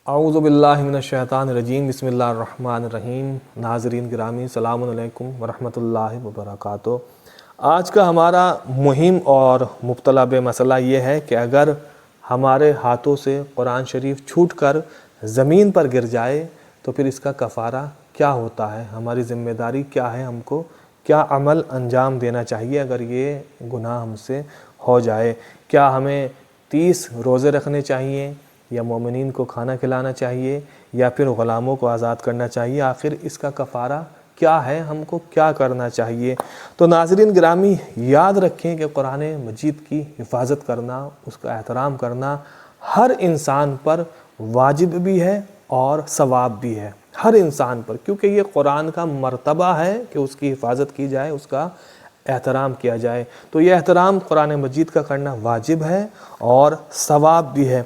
اعوذ باللہ من الشیطان الرجیم، بسم اللہ الرحمن الرحیم۔ ناظرین گرامی، السلام علیکم ورحمۃ اللہ وبرکاتہ۔ آج کا ہمارا مہم اور مبتلا مسئلہ یہ ہے کہ اگر ہمارے ہاتھوں سے قرآن شریف چھوٹ کر زمین پر گر جائے تو پھر اس کا کفارہ کیا ہوتا ہے، ہماری ذمہ داری کیا ہے، ہم کو کیا عمل انجام دینا چاہیے اگر یہ گناہ ہم سے ہو جائے۔ کیا ہمیں 30 روزے رکھنے چاہیے، یا مومنین کو کھانا کھلانا چاہیے، یا پھر غلاموں کو آزاد کرنا چاہیے؟ آخر اس کا کفارہ کیا ہے، ہم کو کیا کرنا چاہیے؟ تو ناظرین گرامی، یاد رکھیں کہ قرآن مجید کی حفاظت کرنا، اس کا احترام کرنا ہر انسان پر واجب بھی ہے اور ثواب بھی ہے، ہر انسان پر، کیونکہ یہ قرآن کا مرتبہ ہے کہ اس کی حفاظت کی جائے، اس کا احترام کیا جائے۔ تو یہ احترام قرآن مجید کا کرنا واجب ہے اور ثواب بھی ہے۔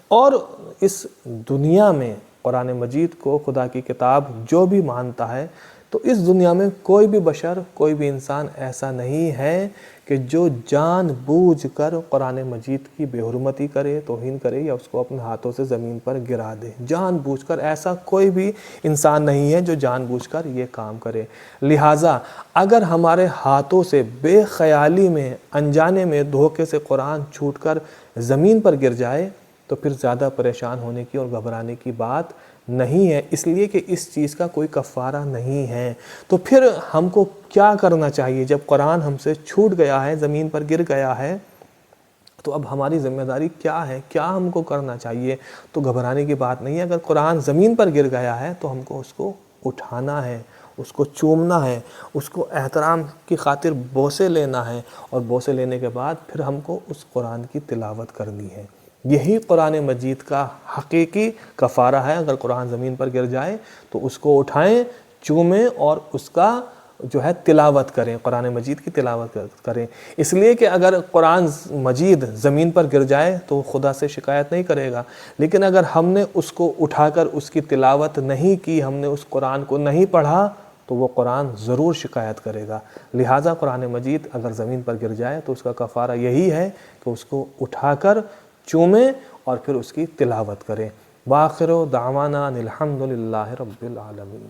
اور اس دنیا میں قرآن مجید کو خدا کی کتاب جو بھی مانتا ہے، تو اس دنیا میں کوئی بھی بشر، کوئی بھی انسان ایسا نہیں ہے کہ جو جان بوجھ کر قرآن مجید کی بے حرمتی کرے، توہین کرے، یا اس کو اپنے ہاتھوں سے زمین پر گرا دے۔ جان بوجھ کر ایسا کوئی بھی انسان نہیں ہے جو جان بوجھ کر یہ کام کرے۔ لہٰذا اگر ہمارے ہاتھوں سے بے خیالی میں، انجانے میں، دھوکے سے قرآن چھوٹ کر زمین پر گر جائے تو پھر زیادہ پریشان ہونے کی اور گھبرانے کی بات نہیں ہے، اس لیے کہ اس چیز کا کوئی کفارہ نہیں ہے۔ تو پھر ہم کو کیا کرنا چاہیے؟ جب قرآن ہم سے چھوٹ گیا ہے، زمین پر گر گیا ہے، تو اب ہماری ذمہ داری کیا ہے، کیا ہم کو کرنا چاہیے؟ تو گھبرانے کی بات نہیں ہے۔ اگر قرآن زمین پر گر گیا ہے تو ہم کو اس کو اٹھانا ہے، اس کو چومنا ہے، اس کو احترام کی خاطر بوسے لینا ہے، اور بوسے لینے کے بعد پھر ہم کو اس قرآن کی تلاوت کرنی ہے۔ یہی قرآن مجید کا حقیقی کفارہ ہے۔ اگر قرآن زمین پر گر جائے تو اس کو اٹھائیں، چومیں اور اس کا تلاوت کریں، قرآن مجید کی تلاوت کریں۔ اس لیے کہ اگر قرآن مجید زمین پر گر جائے تو خدا سے شکایت نہیں کرے گا، لیکن اگر ہم نے اس کو اٹھا کر اس کی تلاوت نہیں کی، ہم نے اس قرآن کو نہیں پڑھا، تو وہ قرآن ضرور شکایت کرے گا۔ لہٰذا قرآن مجید اگر زمین پر گر جائے تو اس کا کفارہ یہی ہے کہ اس کو اٹھا کر چومیں اور پھر اس کی تلاوت کریں۔ وآخر دعوانا الحمد للہ رب العالمین۔